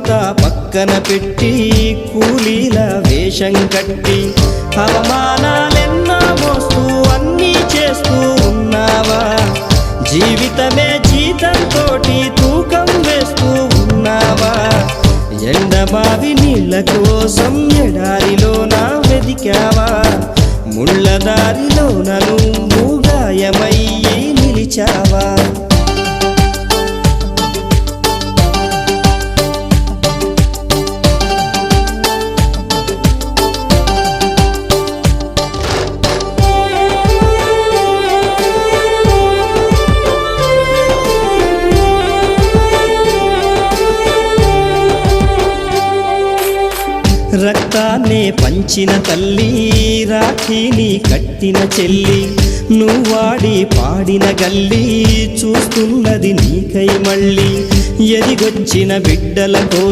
అంతా పక్కన పెట్టి కూలీల వేషం కట్టి అవమానాలెన్నో మోస్తూ అన్నీ చేస్తూ ఉన్నావా? జీవితమే జీతంతోటి తూకం వేస్తూ ఉన్నావా? ఎండమావి నీళ్ళ కోసం ఎడారిలోన వెదికావా? ముళ్ళ దారిలోన నువ్వు గాయమయ్యి నిలిచావా? రక్తాన్నే పంచిన తల్లి, రాఖీని కట్టిన చెల్లి, నువ్వాడి పాడిన గల్లి చూస్తున్నది నీకై మళ్ళీ. ఎదిగొచ్చిన బిడ్డల